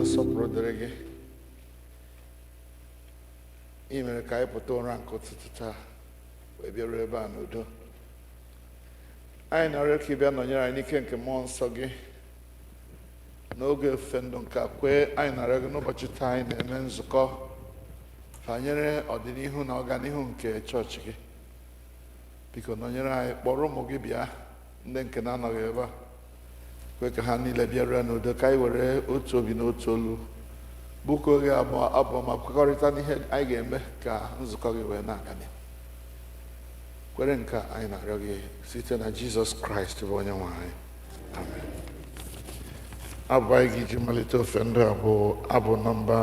nsọpụrụ dịrị gị. Ị mere ka anyị pụta ụra nke ụtụtụ taa wee bịaruo ebe a n'udo. Anyị na-arịọ ka ị bịa nọnyere anyị n'ike nke mmụọ nsọ gị n'oge ofufe ndụ nke a. Kwee anyị na-arịọ gị n'ụbọchị taa anyị na-eme nzukọ banyere ọdịnihu na ọganihu nke chọọchị gị. Biko nọnyere anyị, kpọrọ ụmụ gị bịa, ndị nke na-anọghị ebe a. Kwe ka ha niile bịaruo n'udo, ka anyị were otu obi na otu olu bụkọọ gị abụọ ma kwekọrịta n'ihe anyị ga-eme ka nzukọ gị wee na-aga n'ihu. Kwere nke anyị na-arịọ gị site na Jizọs Kraịst bụ onye nwe anyị. Amen. Abụ anyị gị ji malite ofe ndụ a bụ abụ nọmba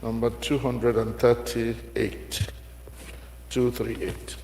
238. 238.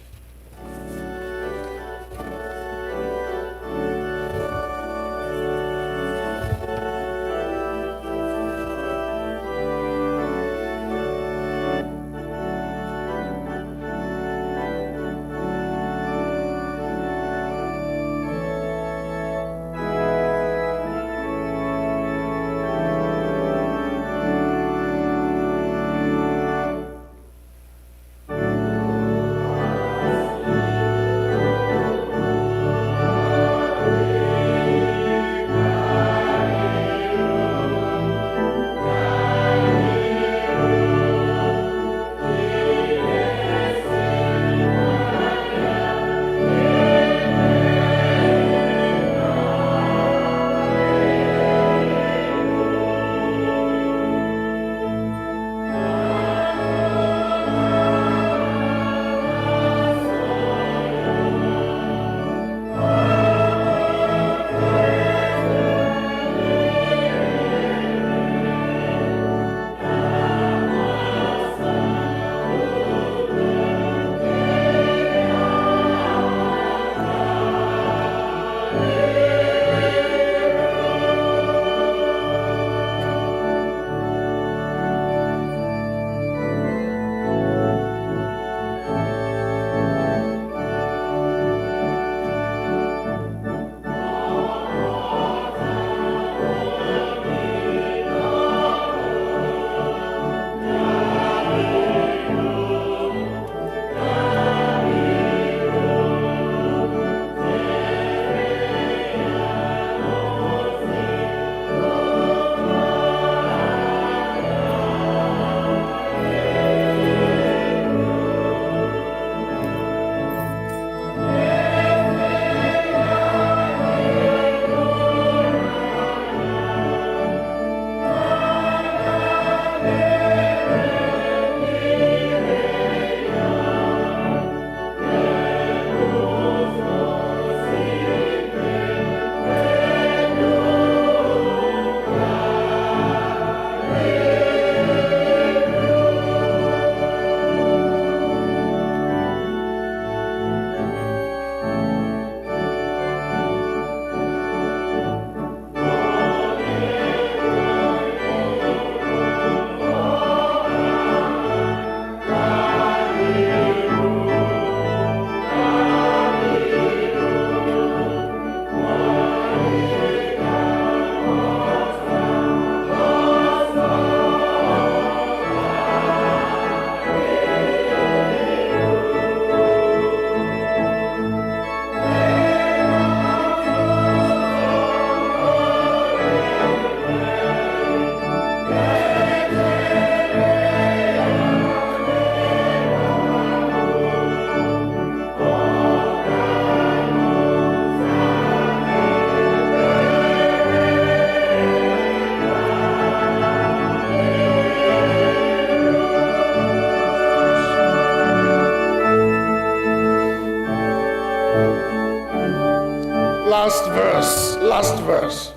Last verse.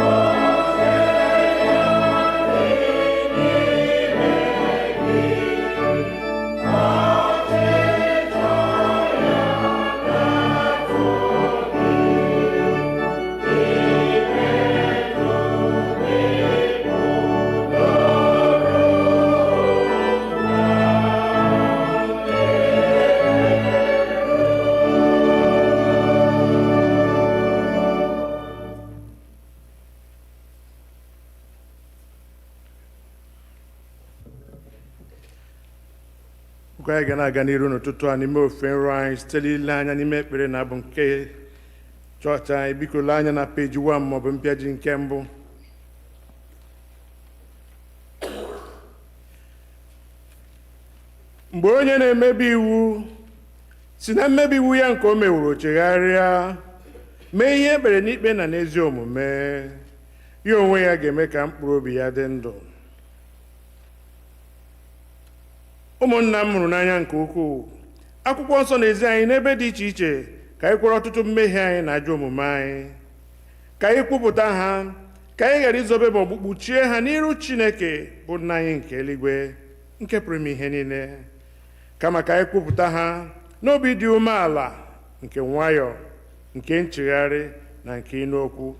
Oh Kwa anyị ga na-aga n'iru n'ụtụtụ a n'ime ofe nrọ anyị site n'ile anya n'ime ekpere na abụ nke chọọchị anyị. Biko lee anya na peji 1 maọbụ mpịaji nke mbụ. Mgbe onye na-emebi iwu si na mmebi iwu ya nke o mewuru chegharịa mee ihe ekpere n'ikpe na n'ezi omume, ya onwe ya ga-eme ka mkpụrụ obi ya dị ndụ. Ụmụnna m hụrụ n'anya nke ukwuu, akwụkwọ nsọ na-ezi anyị n'ebe dị iche iche ka anyị kwere ọtụtụ mmehie anyị na ajọ omume anyị, ka anyị kwupụta ha, ka anyị ghara izobe ma ọ bụ kpuchie ha n'iru Chineke bụ nna anyị nke eluigwe nke pụrụ ime ihe niile, kama ka anyị kwupụta ha n'obi dị umeala, nke nwayọọ, nke nchegharị na nke ịnụ okwu,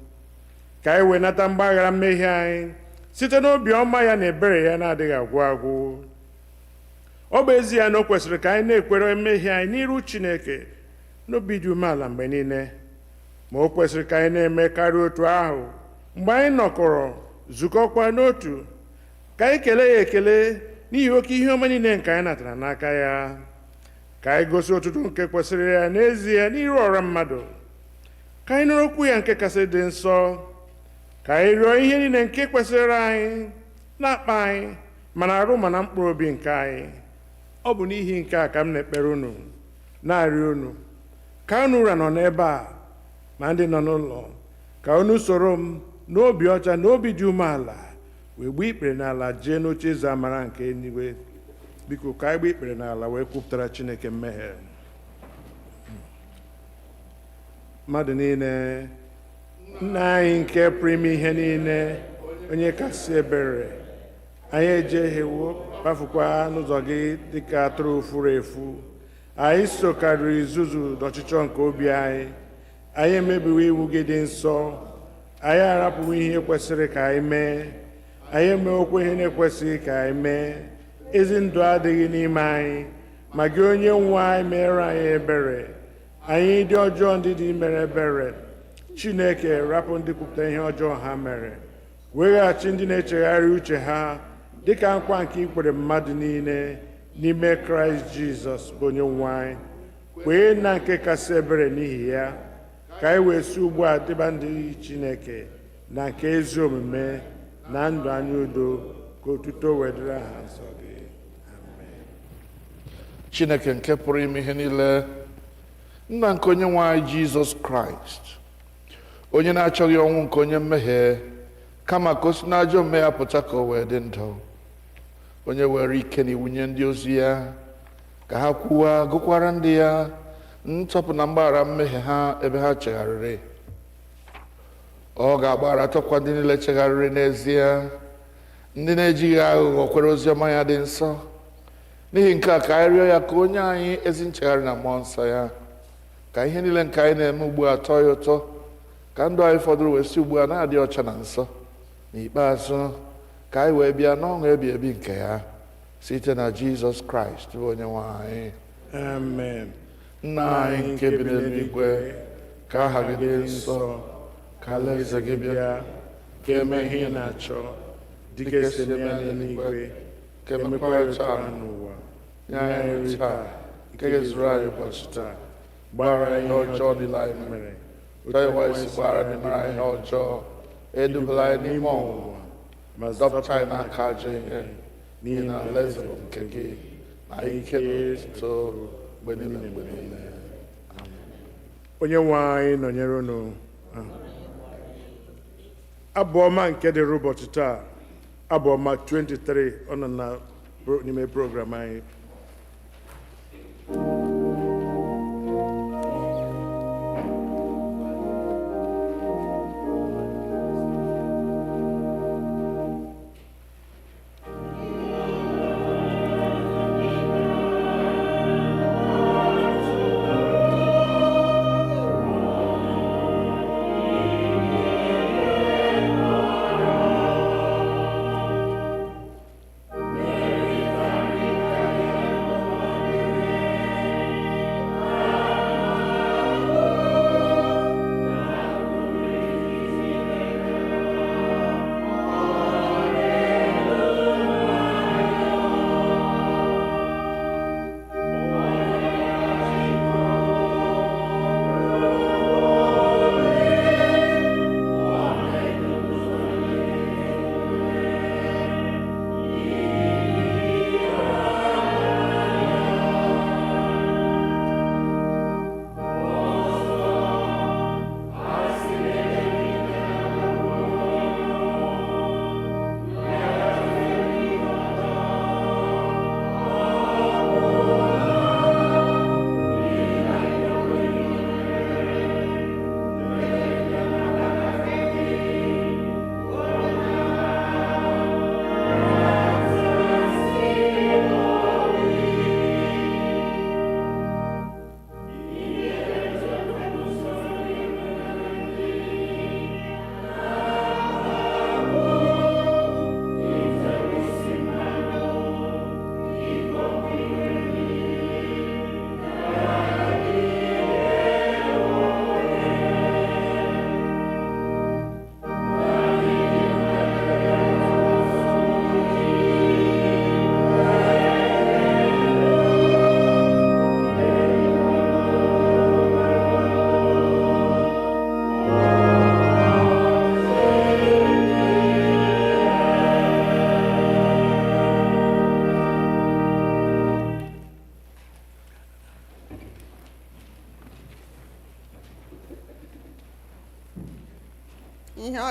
ka anyị wee nata mgbaghara mmehie anyị site n'obi ọma ya na ebere ya na-adịghị agwụ agwụ. Ọ bụ ezie na o kwesịrị ka anyị na-ekwere mmehie anyị n'iru Chineke n'obi dị umeala mgbe niile, ma o kwesịrị ka anyị na-eme karịa otu ahụ mgbe anyị nọkọrọ zukọkwa n'otu, ka anyị kelee ya ekele n'ihi oke ihe ọma niile nke anyị natara n'aka ya, ka anyị gosi otuto nke kwesịrị ya n'ezie n'iru ọra mmadụ, ka anyị nụrụ okwu ya nke kasị dị nsọ, ka anyị rịọ ihe niile nke kwesịrị anyị na-akpa anyị ma na arụ ma na mkpụrụ obi nke anyị. Ọ bụ n'ihi nke a ka m na-ekpere unu na-arịọ unu ka unu ụra nọ n'ebe a ma ndị nọ n'ụlọ, ka unu soro m n'obi ọcha na obi dị umeala wee gbuo ikpere n'ala jee n'oche eze amara nke eluigwe. Biko ka anyị gbuo ikpere n'ala wee kwupụtara Chineke mmehie. Mmadụ niile, nna anyị nke pụrụ ime ihe niile, onye kasị ebere, anyị ejehiewo kpafukwa n'ụzọ gị dịka atụrụ furu efu. Anyị sokarịrị izuzu n'ọchịchọ nke obi anyị, anyị emebiwo iwu gị dị nsọ, anyị arapụwo ihe kwesịrị ka anyị mee, anyị emewokwa ihe na-ekwesịghị ka anyị mee. Ezi ndụ adịghị n'ime anyị, ma gị onye nwe anyị mere anyị ebere. Anyị dị ọjọọ ndị dị mere ebere. Chineke, rapụ ndị kwupụta ihe ọjọọ ha mere, weghachi ndị na-echegharị uche ha dịka nkwa nke ikwere mmadụ niile n'ime Kraịst Jizọs bụ onye nwe anyị. Kwee na nke kasị ebere n'ihi ya, ka anyị wee si ugbu a dịba ndị Chineke na nke ezi omume na ndụ anya udo, ka otuto wedịra ha nsọ gị. Amen. Chineke nke pụrụ ime ihe niile, nna nke onye nwe anyị Jizọs Kraịst, onye na-achọghị ọnwụ nke onye mmehie, kama ka o si n'ajọ omume ya pụta ka o wee dị ndụ, onye were ike na iwu nye ndị ozi ya ka ha kwuwa gụkwara ndị ya ntọpụ na mgbaghara mmehie ha ebe ha chegharịrị. Ọ ga-agbaghara tọkwa ndị niile chegharịrị n'ezie, ndị na-ejighị aghụghọ kwere ozi ọma ya dị nsọ. N'ihi nke a ka anyị rịọ ya ka onye anyị ezi nchegharị na mmụọ nsọ ya, ka ihe niile nke anyị na-eme ugbu a tọọ ya ụtọ, ka ndụ anyị fọdụrụ wee si ugbu a na-adị ọcha na nsọ. N'ikpeazụ ka anyị wee bịa n'ọṅụ ebi ebi nke ya site na Jizọs Kraịst bụ onye nwe anyị. Amen. Nna anyị nke bi n'eluigwe, ka aha gị dị nsọ, ka alaeze gị bịa, ka eme ihe ị na-achọ dịka esi eme ya n'eluigwe, ka emekwa taa n'ụwa. Nye anyị nri taa nke ga-ezuru anyị ụbọchị taa. Gbaghara ihe ọjọọ niile anyị mere, ụtọ ịwa isi gbaghara ndị mere anyị ihe ọjọọ. Edubala anyị n'ime ọnwụnwa, ma zọpụta anyị n'aka ajọ ihe, n'ihi na alaeze bụ nke gị na ike na otuto mgbe niile mgbe niile. Onye nwe anyị nọnyere unu. Abụ ọma nke dịrị ụbọchị taa, abụ ọma 23, ọ nọ n'ime program anyị.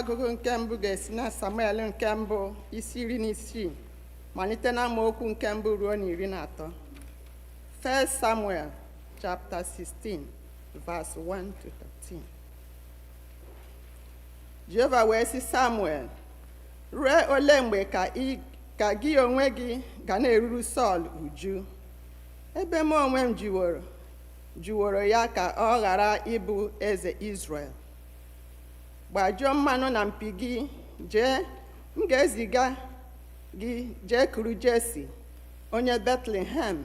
ọgụgụ nke mbụ ga-esi na Samuel nke mbụ isi 16 malite na amaokwu nke mbụ ruo na 13. 1 Samuel chapter 16 verse 1 to 13. Jehova wee sị Samuel, ruo ole mgbe ka gị onwe gị ga na-eruru Sọl uju, ebe m onwe m jiworo ya ka ọ ghara ịbụ eze Izrel? Gbajuo mmanụ na mpi gị, jee, m ga-eziga gị jee kuru Jesi onye Betlehem,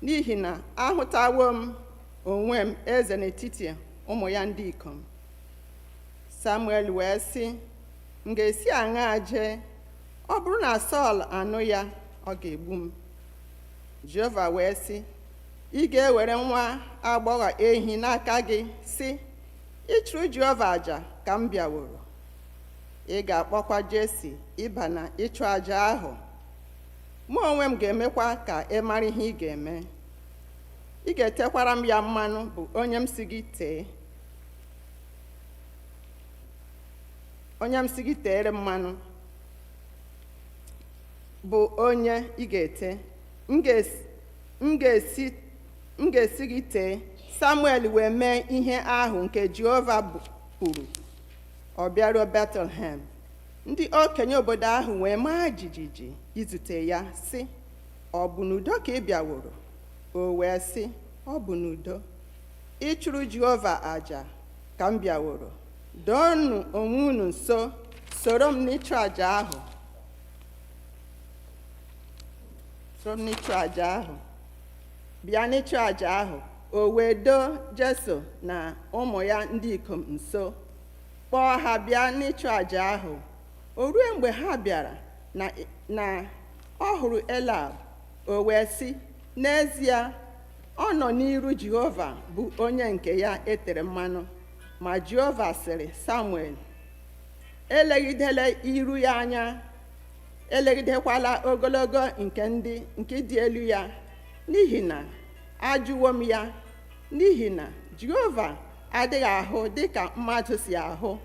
n'ihi na ahụtawo m onwe m eze n'etiti ụmụ ya ndị ikom. Samuel wee sị, m ga-esi aṅaa jee? Ọ bụrụ na Sọl anụ ya, ọ ga-egbu m. Jehova wee sị, ị ga-ewere nwa agbọghọ ehi n'aka gị, sị, ịchụrụ Jehova aja ka m bịaworo. Ị ga-akpọkwa Jesi ịba na ịchụ aja ahụ. Mụ onwe m ga-emekwa ka ị mara ihe ị ga-eme. Ị ga-etekwara m ya mmanụ, bụ onye m si gị tee. Onye m si gị teere mmanụ bụ onye ị ga-ete. M ga-esi gị tee. Samuel wee mee ihe ahụ nke Jehova kwuru. Ọ bịaruo Betlehem, ndị okenye obodo ahụ wee maa jijiji izute ya, sị, ọ bụ n'udo ka ị bịaworo? O wee sị, ọ bụ n'udo. Ịchụrụ Jehova aja ka m bịaworo. Doonụ onwe unu nso, soro m n'ịchụ aja ahụ. Bịa n'ịchụ aja ahụ. O wee doo Jeso na ụmụ ya ndị ikom nso, kpọọ ha bịa n'ịchụ aja ahụ. O ruo mgbe ha bịara na ọ hụrụ Elab, o wee sị, n'ezie, ọ nọ n'iru Jehova bụ onye nke ya etere mmanụ. Ma Jehova sịrị Samuel, elegidela iru ya anya, elegidekwala ogologo nke dị elu ya, n'ihi na ajụwo m ya. N'ihi na Jehova adịghị ahụ dịka mmadụ si ahụ,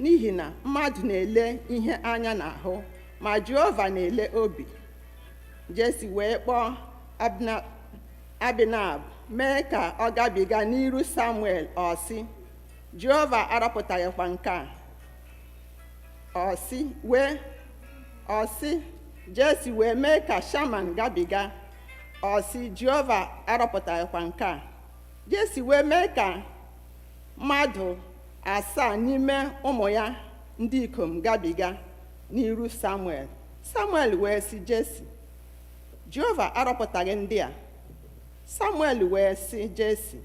n'ihi na mmadụ na-ele ihe anya n'ahụ, ma Jehova na-ele obi. Jesi wee kpọọ Abinab, mee ka ọ gabiga n'iru Samuel. Ọ sị, Jehova arọpụtaghịkwa nke a. Ọ sị, Jesi wee mee ka Shaman gabiga. Ọ sị, Jehova arọpụtaghịkwa nke a. Jesi wee mee ka mmadụ 7 n'ime ụmụ ya ndị ikom gabiga n'iru Samuel. Samuel wee sị Jesi, Jehova arọpụtaghị ndị a. Samuel wee sị Jesi,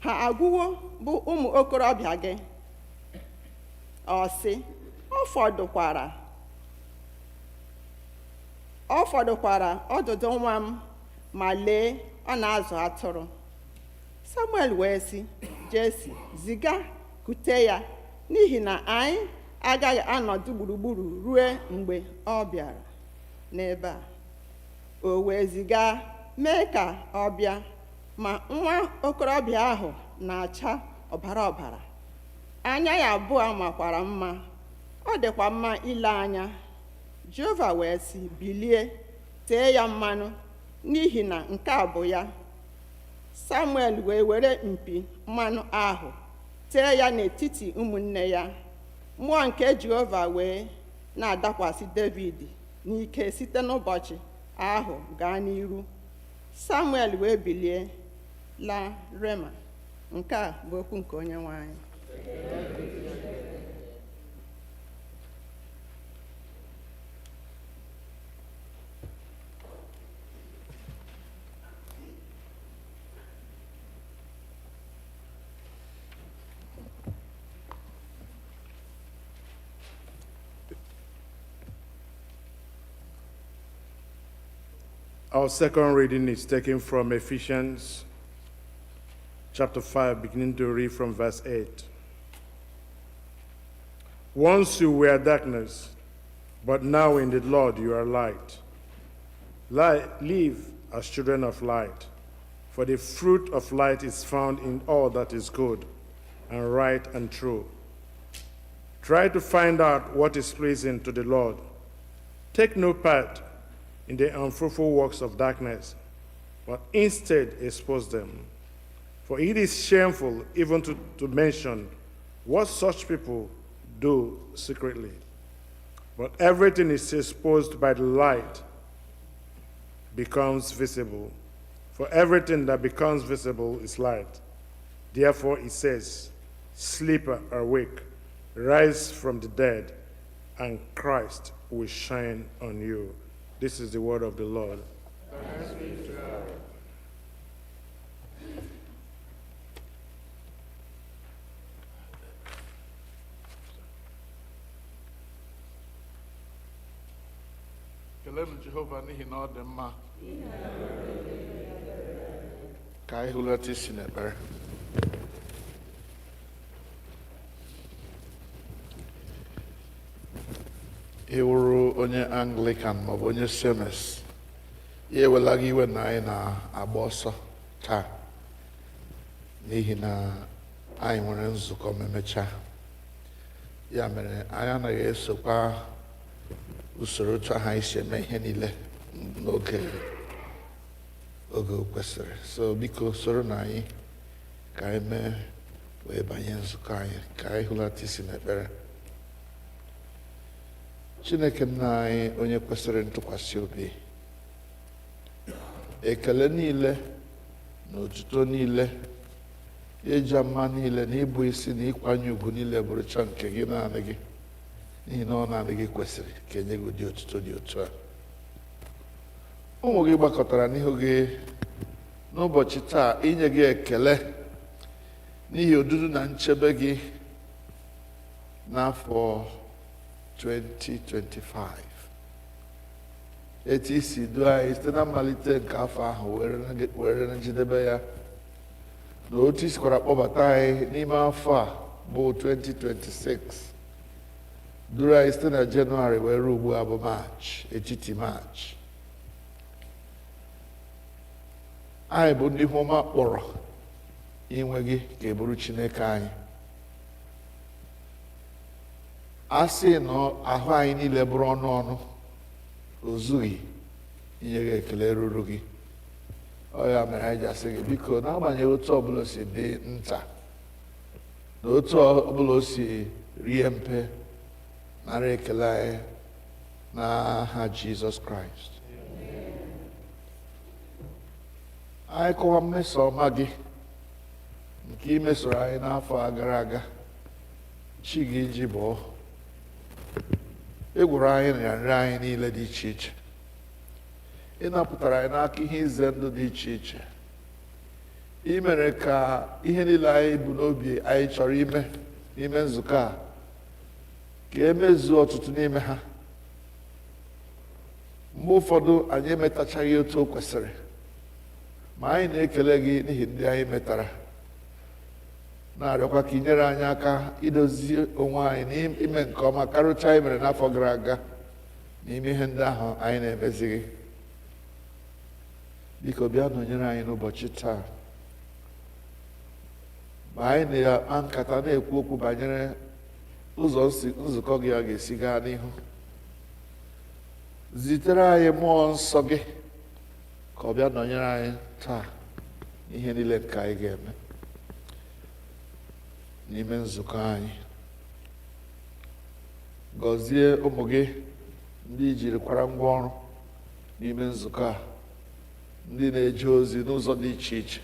ha agwụwo bụ ụmụ okorobịa gị? Ọ sị, ọ fọdụkwara ọdụdụ nwa m, ma lee, ọ na-azụ atụrụ. Samuel wee sị Jesi, ziga kute ya, n'ihi na anyị agaghị anọdụ gburugburu ruo mgbe ọ bịara n'ebe a. O wee ziga, mee ka ọ bịa, ma nwa okorobịa ahụ na-acha ọbara ọbara. Anya ya abụọ makwara mma, ọ dịkwa mma ile anya. Jehova wee sị, bilie, tee ya mmanụ, n'ihi na nke a bụ ya. Samuel wee were mpi mmanụ ahụ tee ya n'etiti ụmụnne ya. Mmụọ nke Jehova wee na-adakwasị David n'ike site n'ụbọchị ahụ gaa n'iru. Samuel wee bilie laa Rema. Nke a bụ okwu nke Onyenwe anyị. Our second reading is taken from Ephesians chapter 5, beginning to read from verse 8. Once you were darkness, but now in the Lord you are light. Live as children of light, for the fruit of light is found in all that is good and right and true. Try to find out what is pleasing to the Lord. Take no part in the unfruitful works of darkness, but instead expose them. For it is shameful even to mention what such people do secretly. But everything is exposed by the light becomes visible. For everything that becomes visible is light. Therefore it says, sleep awake, rise from the dead, and Christ will shine on you. This is the word of the Lord. Thanks be to God. Kelenu Jehova n'ihi na ọ dị mma. Ka anyị hulata isi n'ekpere. Ị wụrụ onye Anglican maọbụ onye Semes, ya ewelaghị iwe na anyị na-agba ọsọ taa n'ihi na anyị nwere nzukọ memecha. Ya mere anyị anaghị esokwa usoro otu ahụ anyị si eme ihe niile n'oge kwesịrị. So biko soro na anyị ka anyị mee wee banye nzukọ anyị, ka anyị hulata isi n'ekpere. Chineke nna anyị onye kwesịrị ntụkwasị obi, ekele niile na otuto niile, ịja mma niile na ịbụ isi na ịkwanye ugwu niile bụrụcha nke gị naanị gị, n'ihi na ọ naanị gị kwesịrị ka enye gị ụdị otuto dị otu a. Ụmụ gị gbakọtara n'ihu gị n'ụbọchị taa inye gị ekele n'ihi odudu na nchebe gị n'afọ 2025. Etu isi duo anyị site na mmalite nke afọ ahụ were na njedebe ya, na otu isikwara kpọbata anyị n'ime afọ a bụ 2026, duru anyị site na Jenụwarị wee ruo ugbu a bụ Maachị, etiti Maachị. Anyị bụ ndị ọma kpọrọ inwe gị ka e bụrụ Chineke anyị. A sị na ahụ anyị niile bụrụ ọnụ ọnụ, o zughị inye gị ekele ruru gị. Ọ ya mere anyị ji asị gị biko, n'agbanyeghị otu ọbụla o si dị nta na otu ọbụla o si rie mpe, nara ekele anyị n'aha Jizọs Kraịst. Anyị kọwa mmeso ọma gị nke i mesoro anyị n'afọ a gara aga, chi gị ji bụọ. Ị gwụrụ anyị na nrịa anyị niile dị iche iche. Ị napụtara anyị n'aka ihe ize ndụ dị iche iche. Ị mere ka ihe niile anyị bụ n'obi anyị chọrọ ime n'ime nzukọ a ka emezuo ọtụtụ n'ime ha. Mgbe ụfọdụ anyị emetachaghị otu o kwesịrị, ma anyị na-ekele gị n'ihi ndị anyị metara, na-arịọkwa ka ị nyere anyị aka idozi onwe anyị n'ime nke ọma karịchaa anyị mere n'afọ gara aga n'ime ihe ndị ahụ anyị na-emezighị. Biko bịa nọnyere anyị n'ụbọchị taa, ma anyị na nkata na-ekwu okwu banyere ụzọ nzukọ gị a ga-esi gaa n'ihu. Zitere anyị mmụọ nsọ gị ka ọ bịa nọnyere anyị taa ihe niile nke anyị ga-eme n'ime nzukọ anyị. Gọzie ụmụ gị ndị jirikwara ngwa ọrụ n'ime nzukọ a, ndị na-eje ozi n'ụzọ dị iche iche.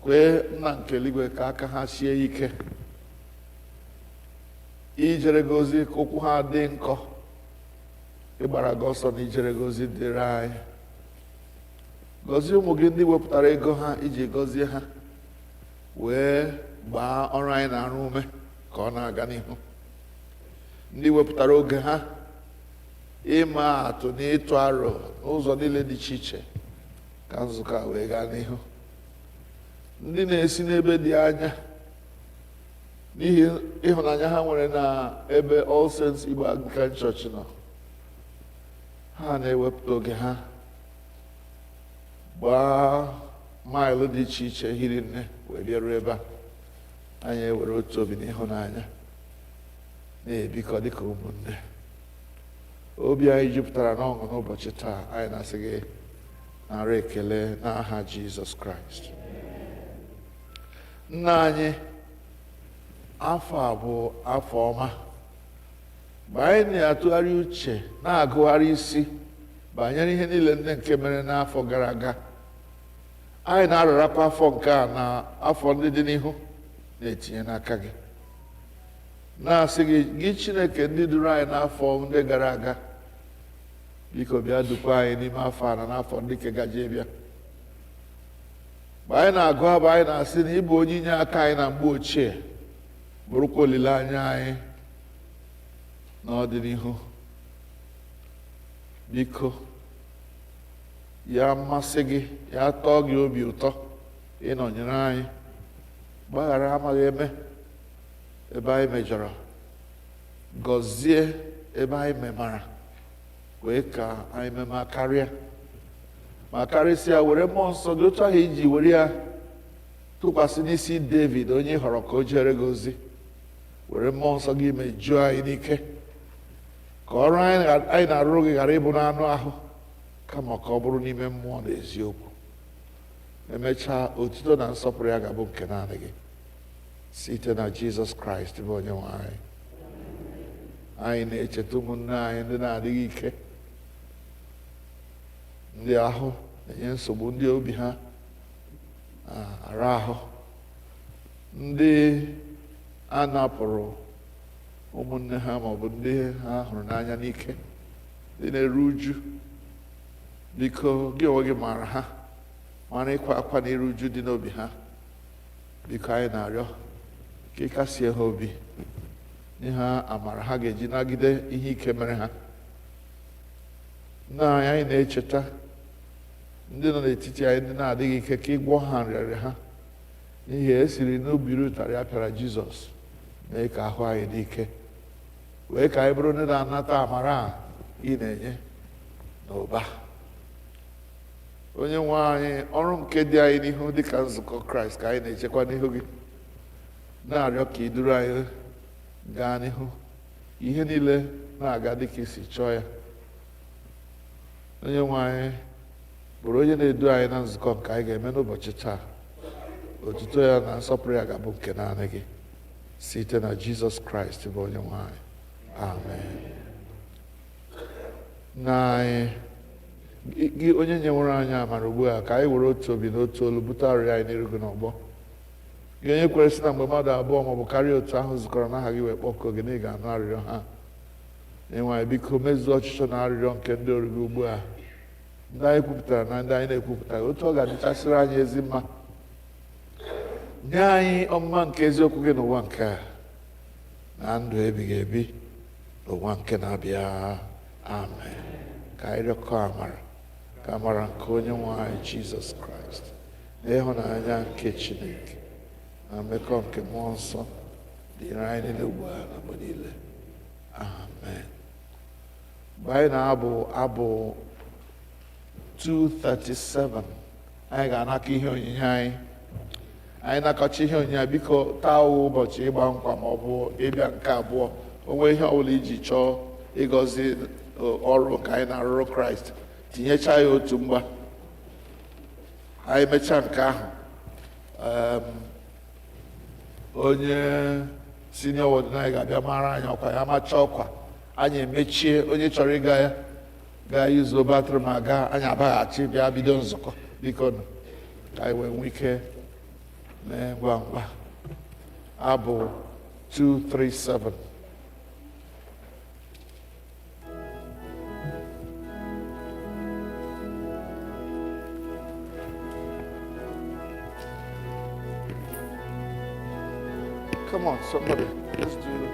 Kwee nna nke eluigwe ka aka ha sie ike ijere gị ozi, ka ụkwụ ha dị nkọ ịgbara gị ọsọ na ijere gị ozi dịrị anyị. Gọzie ụmụ gị ndị wepụtara ego ha iji gọzie ha, wee gbaa ọrụ anyị na-arụ ume ka ọ na-aga n'ihu. Ndị wepụtara oge ha ịma atụ na ịtụ aro n'ụzọ niile dị iche iche ka nzukọ a wee gaa n'ihu. Ndị na-esi n'ebe dị anya n'ihi ịhụnanya ha nwere na ebe All Saints Igbo Anglican Church nọ, ha na-ewepụta oge ha gbaa maịlụ dị iche iche hiri nne wee bịaruo ebe a. anyị ewere otu obi n'ịhụnanya na-ebikọ dịka ụmụnne. Obi anyị jupụtara n'ọṅụ n'ụbọchị taa. Anyị na-asị gị nara ekele n'aha Jizọs Kraịst. Nna anyị, afọ a bụ afọ ọma. Mgbe anyị na-atụgharị uche na-agụgharị isi banyere ihe niile ndị nke mere n'afọ gara aga, anyị na-arụrakwa afọ nke a na afọ ndị dị n'ihu na-etinye n'aka gị, na-asị gị Chineke ndị duru anyị n'afọ ndị gara aga, biko bịa dukwa anyị n'ime afọ a na n'afọ ndị ke gaje bịa. Mgbe anyị na-agụ abụ, anyị na-asị na ịbụ onye inye aka anyị na mgbe ochie, bụrụkwa olileanya anyị n'ọdịnihu. Biko ya mmasị gị, ya tọọ gị obi ụtọ ịnọnyere anyị. Gbaghara amaghị eme ebe anyị mejọrọ, gọzie ebe anyị memara, wee ka anyị mema karịa, ma karịsịa were mmụọ nsọ gị otu ahụ iji were ya tụkwasị n'isi David, onye họrọ ka o jere gị ozi. Were mmụọ nsọ gị mejuo anyị n'ike, ka ọrụ anyị na-arụrụ gị ghara ịbụ n'anụ ahụ, kama ka ọ bụrụ n'ime mmụọ na eziokwu. Emechaa, otuto na nsọpụrụ ya ga-abụ nke naanị gị, site na Jizọs Kraịst bụ onye nwe anyị. Anyị na-echeta ụmụnne anyị ndị na-adịghị ike, ndị ahụ na-enye nsogbu, ndị obi ha ara ahụ, ndị a napụrụ ụmụnne ha maọbụ ndị ha hụrụ n'anya n'ike, ndị na-eru uju. Biko gị onwe gị maara ha, mara ịkwa akwa na iru uju dị n'obi ha. Biko anyị na-arịọ ka ị kasie ha obi, nye ha amara ha ga-eji nagide ihe ike mere ha. Nna anyị na-echeta ndị nọ n'etiti anyị ndị na-adịghị ike, ka ị gwọọ ha nrịarịa ha, n'ihi esiri n'obiri ụtarị a pịara Jizọs, mee ka ahụ anyị dị ike, wee ka anyị bụrụ ndị na-anata amara a ị na-enye n'ụba. Onye nwe anyị, ọrụ nke dị anyị n'ihu dịka nzukọ Kraịst ka anyị na-echekwa n'ihu gị, na-arịọ ka ị duru anyị gaa n'ihu, ihe niile na-aga dịka isi chọọ ya. Onye nwe anyị, bụrụ onye na-edu anyị na nzukọ nke anyị ga-eme n'ụbọchị taa. Otuto ya na nsọpụrụ ya ga-abụ nke naanị gị, site na Jizọs Kraịst bụ onye nwe anyị. Amen. Na anyị, gị onye nyewere anyị amara ugbu a, ka anyị were otu obi na otu olu bute arịrịọ anyị n'iru gị n'ọgbọ. Gị onye kwere sị na mgbe mmadụ abụọ maọbụ karịa otu ahụ zukọrọ n'aha gị wee kpọkọọ gị, na ị ga-anụ arịrịọ ha. Onyenwe anyị, biko mezuo ọchịchọ na arịrịọ nke ndị ọrụ gị ugbu a, ndị anyị kwupụtara na ndị anyị na-ekwupụtaghị, otu ọ ga-adịchasịrị anyị ezi mma. Nye anyị ọmụma nke eziokwu gị n'ụwa nke a, na ndụ ebighị ebi n'ụwa nke na-abịa. Amen. Ka anyị rịọkọ amara, ka amara nke onye nwe anyị Jizọs Kraịst, na ịhụnanya nke Chineke, na mmekọ nke mmụọ nsọ dịrị anyị niile ugbu a na mgbe niile. Amen. Mgbe anyị na-abụ abụ 237, anyị ga-anaka ihe onyinye anyị. Anyị nakọcha ihe onyinye, biko taa ụbọchị ịgba nkwa ma ọ bụ ịbịa nke abụọ. O nwee ihe ọbụla iji chọọ ịgọzi ọrụ ka anyị na-arụrụ Kraịst, tinyecha ya otu mgba. Anyị mechaa nke ahụ, onye senior warden anyị ga-abịa mara anyị ọkwa ya, machaa ọkwa anyị emechie. Onye chọrọ ịga ya gaa yuzuo batrị ma gaa, anyị abaghachi bịa bido nzukọ. Biko ka anyị wee nwee ike mee ngwa ngwa. Abụ 237. Come on, somebody, let's do it.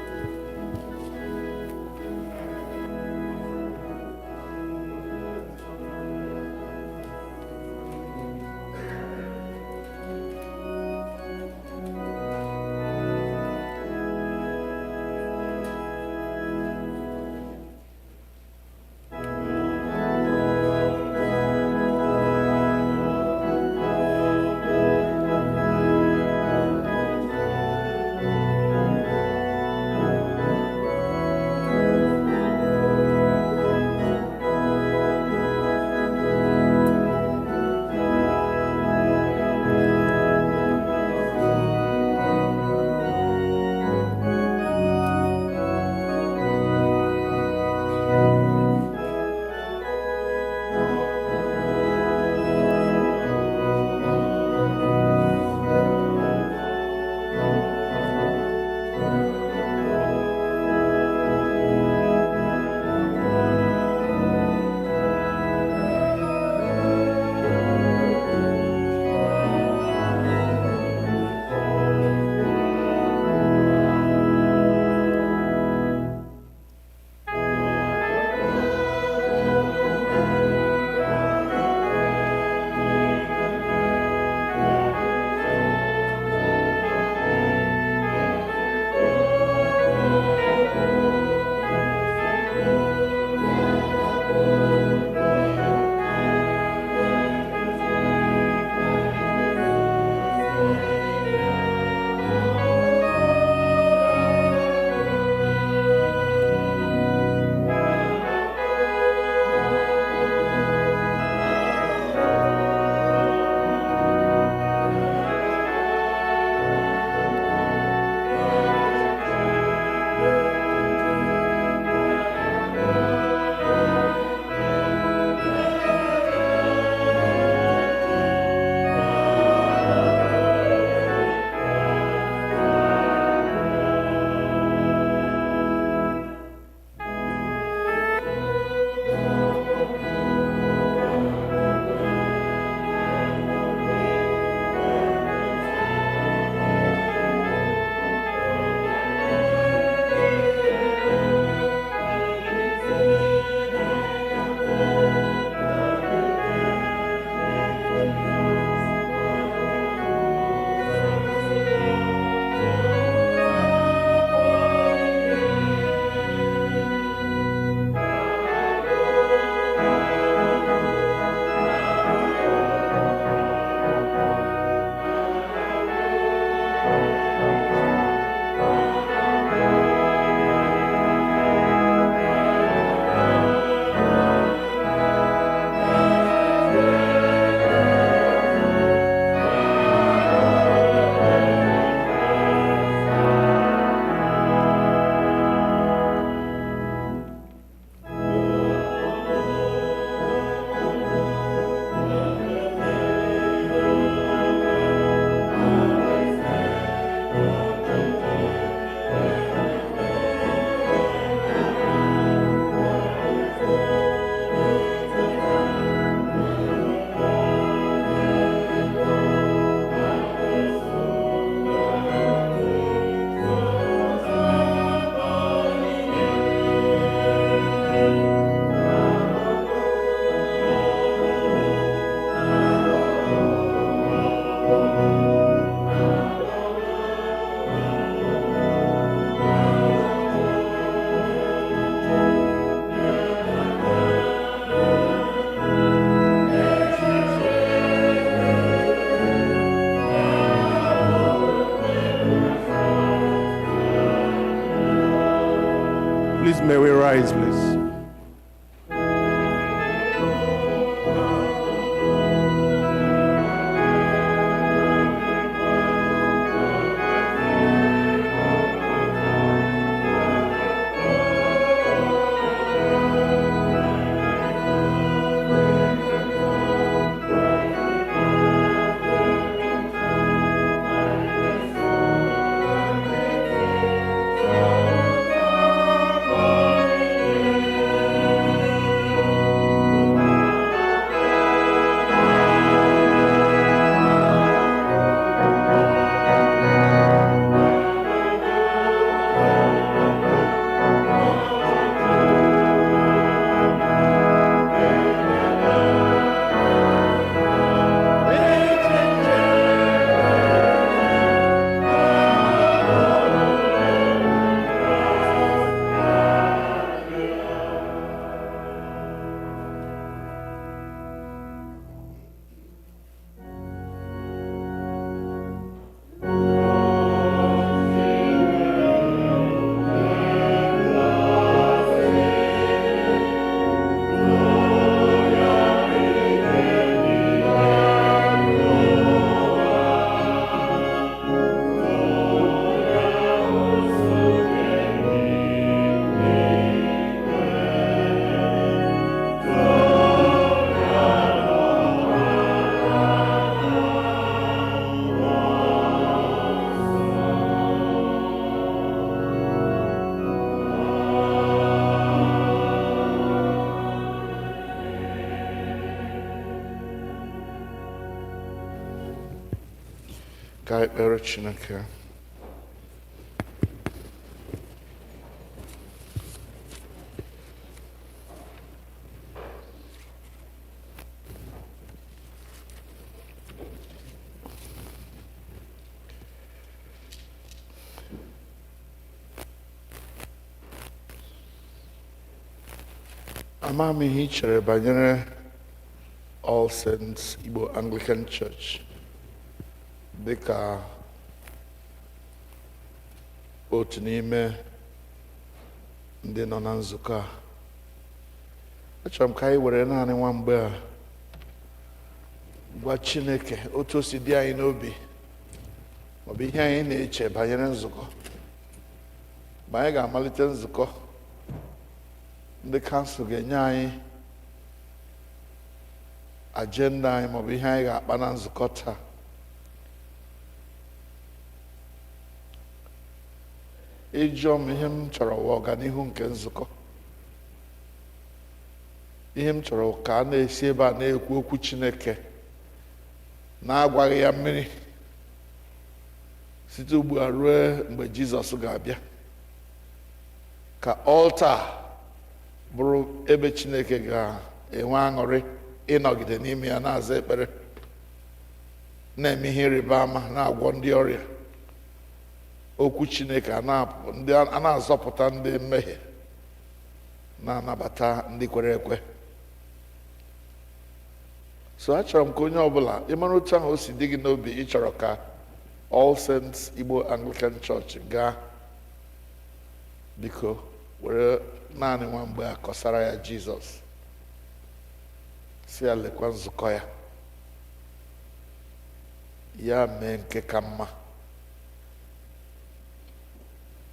May we rise, please. Ka ekpere Chineke. Ama m ihe I chere banyere All Saints Igbo Anglican Church dịka otu n'ime ndị nọ na nzukọ a. Achọrọ m ka anyị were naanị nwa mgbe a gwa Chineke otu o si dị anyị n'obi maọbụ ihe anyị na-eche banyere nzukọ. Mgbe anyị ga-amalite nzukọ, ndị kansụl ga-enye anyị ajenda anyị maọbụ ihe anyị ga-akpa na nzukọ taa. Ịjụọ m ihe m chọrọ wa ọganihu nke nzukọ. Ihe m chọrọ ka a na-esi ebe a na-ekwu okwu Chineke na-agwaghị ya mmiri site ugbu a ruo mgbe Jizọs ga-abịa. Ka ọlta bụrụ ebe Chineke ga-enwe aṅụrị ịnọgide n'ime ya na-aza ekpere, na-eme ihe ịrịba ama, na-agwọ ndị ọrịa. Okwu Chineke a na-azọpụta ndị mmehie, na-anabata ndị kwere ekwe. So achọrọ m ka onye ọbụla ịmara otu ahụ o si dị gị n'obi ịchọrọ ka All Saints Igbo Anglican Church gaa. Biko were naanị nwa mgbe a kọsara ya Jizọs, si ya lekwa nzukọ ya, ya mee nke ka mma.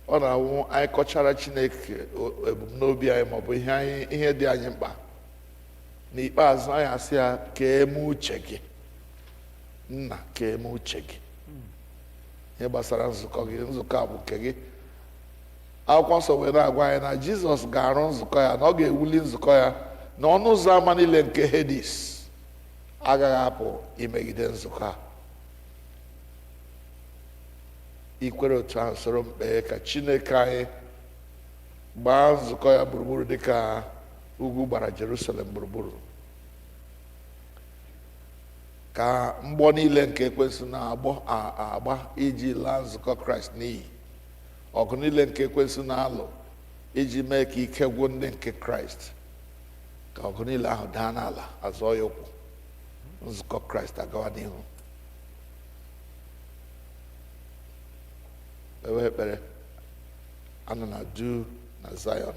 Ọ na-awụ anyị kọchara Chineke ebumnobi anyị maọbụ ihe dị anyị mkpa, n'ikpeazụ anyị asị ya ka eme uche gị, nna ka eme uche gị. Ihe gbasara nzukọ gị, nzukọ a bụ nke gị. Akwụkwọ nsọ wee na-agwa anyị na Jizọs ga-arụ nzukọ ya, na ọ ga-ewuli nzukọ ya, na ọnụ ụzọ ama niile nke Hedis agaghị apụ imegide nzukọ a. Ikwere otu ahụ soro m kpee ka Chineke anyị gbaa nzukọ ya gburugburu dịka ugwu gbara Jerusalem gburugburu. Ka mgbọ niile nke ekwensu na-agba iji laa nzukọ Kraịst n'iyi, ọgụ niile nke ekwensu na-alụ iji mee ka ike gwụ ndị nke Kraịst, ka ọgụ niile ahụ daa n'ala, azọọ ya ụkwụ, nzukọ Kraịst agawa n'ihu. Ewe ekpere anọ na du na Zion.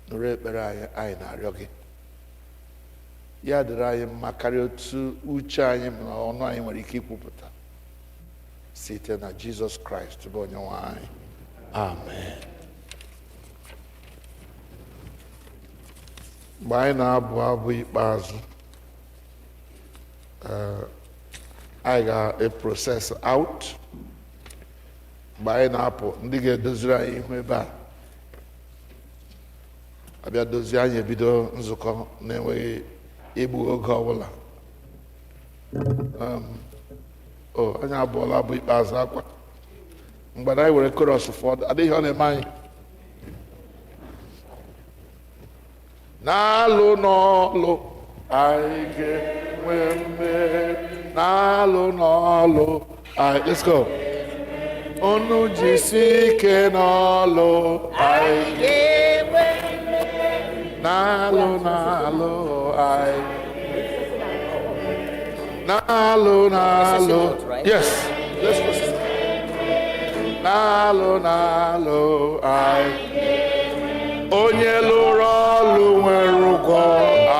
nụrụ ekpere anyị na-arịọ gị. Ya dịrị anyị mma karịa otu uche anyị na ọnụ anyị nwere ike ikwupụta, site na Jizọs Kraịst bụ Onyenwe anyị. Amen. Mgbe anyị na-abụ abụ ikpeazụ, anyị ga-process out. Mgbe anyị na-apụ, ndị ga-edoziri anyị ihu ebe a abịa dozie anyị, ebido nzukọ na-enweghị igbu oge ọbụla. Anyị abụọla abụ ikpeazụ akwa. Mgbe anyị were chorus ụfọdụ, adịghị ọ na-eme anyị n'alụ n'ọlụ anyị ga-enwe mmeri, n'alụ n'ọlụ anyị. Let's go. Unu jisi ike n'ọlụ anyị ga-enwe mmeri, n'alụ n'alụ anyị, n'alụ n'alụ. Yes, let's go. N'alụ n'alụ anyị, onye lụrụ ọlụ nwere ụgwọ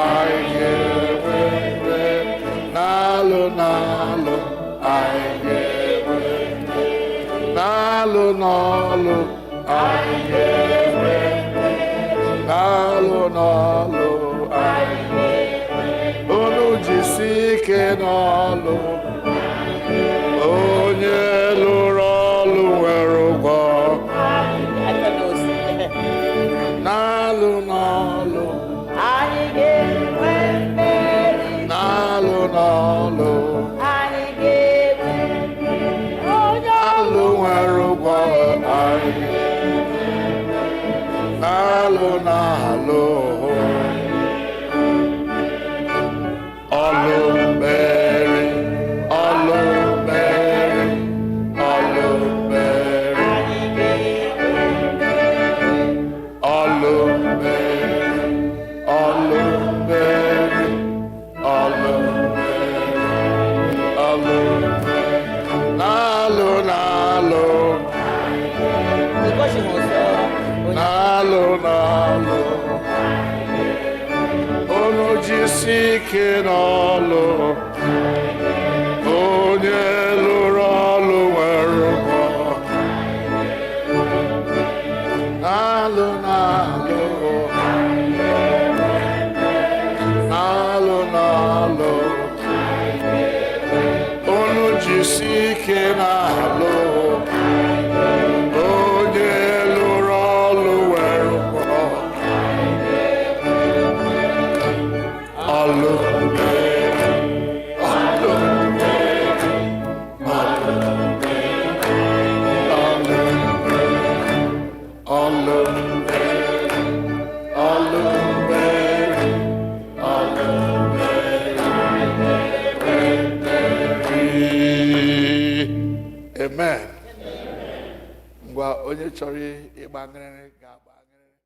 anyị ga-enwe mmeri, n'alụ n'alụ anyị ga-enwe mmeri, n'alụ n'ọlụ anyị ga-enwe mmeri, n'alụ n'ọlụ anyị ga-enwe mmeri. Unu jisi ike n'ọlụ, onye lụrụ ọlụ nwere ụgwọ. N'alụ n'ọlụ anyị ga-enwe mmeri, n'alụ n'ọlụ anyị ga-enwe mmeri, onye alụ nwere ụgwọ anyị. N'alụ n'alụ ọlụ mmeri, ọlụ mmeri, ọlụ mmeri, ọlụ mmeri, ọlụ mmeri, ọlụ mmeri, ọlụ mmeri. N'alụ n'alụ n'alụ n'alụ, unu jisi ike n'ọlụ, onye lụrụ ọlụ nwere ụgwọ. N'alụ n'alụ n'alụ n'alụ, unu jisi ike n'alụ, onye lụrụ ọlụ nwere ụgwọ. Ọlụ mmeri, ọlụ mmeri, ọlụ mmeri, ọlụ mmeri, ọlụ mmeri, ọlụ mmeri, ọlụ mmeri. Amen. Ngwa onye chọrọ ịgba ngịrịrị ga-agba ngịrịrị.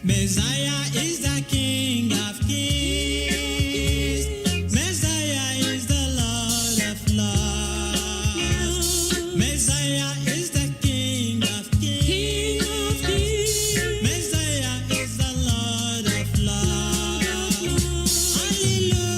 Messiah is the King of Kings. Messiah is the Lord of Lords. Messiah is the King of Kings. Messiah is the Lord of Lords. Hallelujah.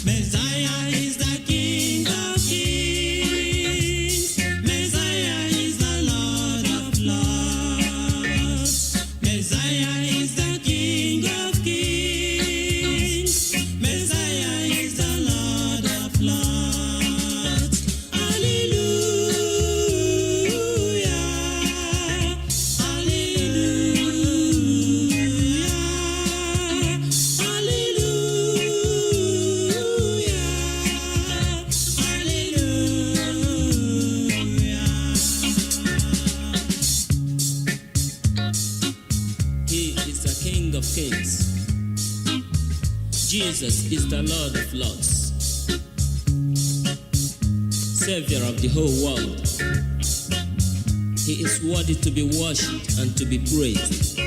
Messiah is the King of Kings. Messiah is the Lord of Lords. Messiah is the King of Kings. Messiah is the Lord of Lords. Hallelujah. He is the King of Kings. Jesus is the Lord of Lords, Savior of the whole world. He is worthy to be worshipped and to be praised.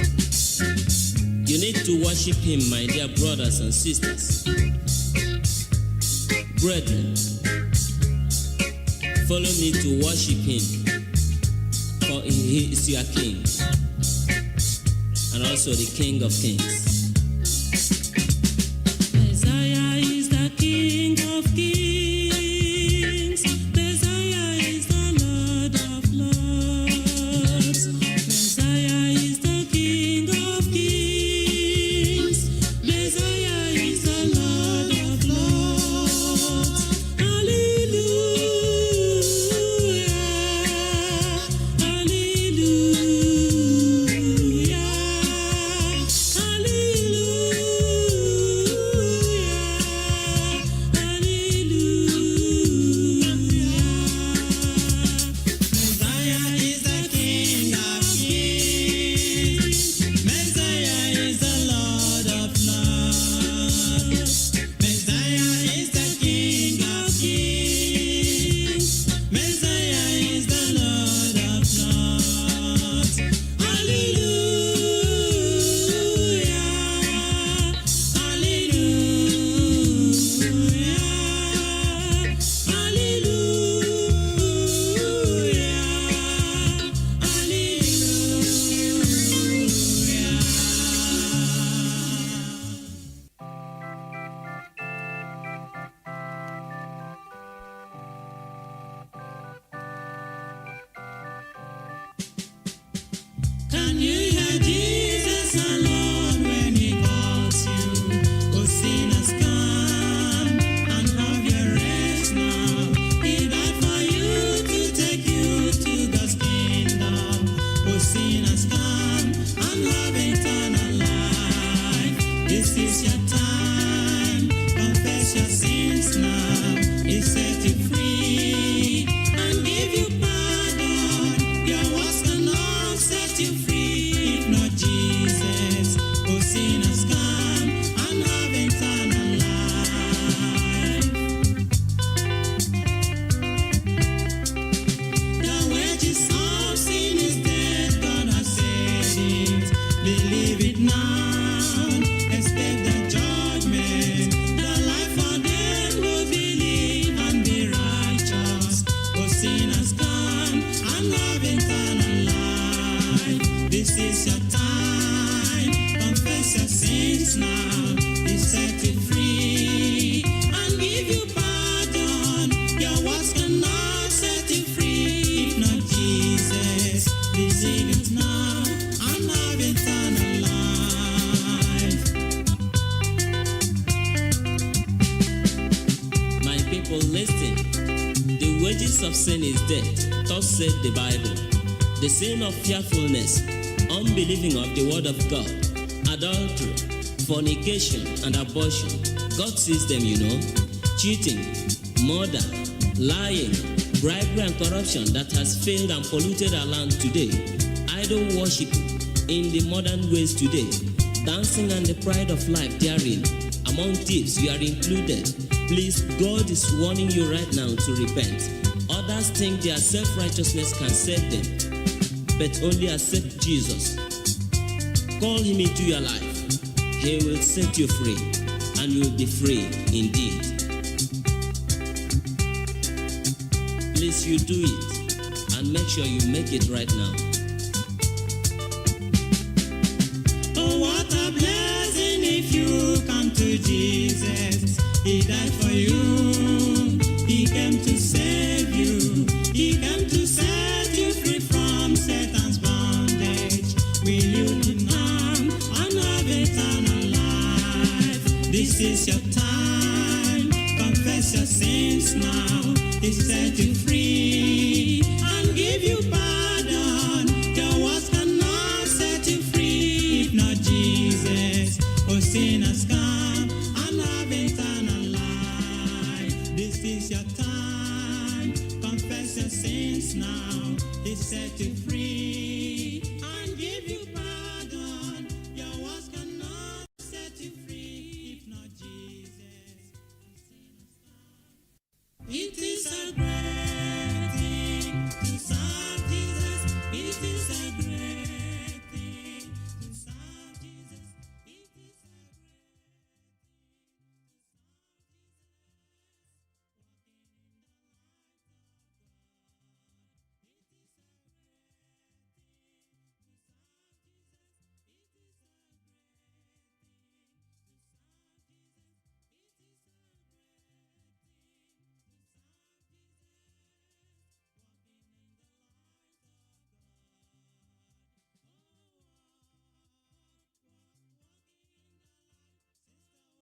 You need to worship Him, my dear brothers and sisters. Brethren, follow me to worship Him, for He is your King and also the King of Kings. Messiah is the King of Kings. Messiah is the Lord of Lords. Messiah is the King of Kings. Messiah is the Lord of Lords. Hallelujah. Hallelujah. Can you hear Jesus alone when He calls you? Oh, sinners, come and have your rest now. He died for you to take you to God's kingdom. Oh, sinners, come and have eternal life. This is your time. Confess your sins now. He set you free and give you pardon. Your words cannot set you free if not Jesus. Oh, sinners, come and have eternal life. The wages of sin is death, God has said it. Believe it now, expect the judgment. The life for them who believe and be righteous. Oh, sinners, come and have eternal life. This is your time. Confess your sins now. He set you free and give you pardon. Your words cannot set you free if not Jesus. Receive it now and have eternal life. My people, listen. The wages of sin is death. Thus said the Bible. The sin of fearfulness, unbelieving of the word of God, adultery, fornication, and abortion. God sees them, you know. Cheating, murder, lying, bribery, and corruption that has failed and polluted our land today. idol worship in the modern ways today, dancing and the pride of life therein. Among thieves, you are included. Please, God is warning you right now to repent. Others think their self-righteousness can save them, but only accept Jesus. Call him into your life. He will set you free, and you will be free indeed. Please, you do it, and make sure you make it right now. Oh, what a blessing if you come to Jesus. He died for you. He came to save you. He came to set you free from Satan's bondage. Will you lean on and have eternal life? This is your time. Confess your sins now. He set you free and give you pardon. Your words cannot set you free if not Jesus. Oh, sinners, come and have eternal life. This is your time. Confess your sins now. He set you free.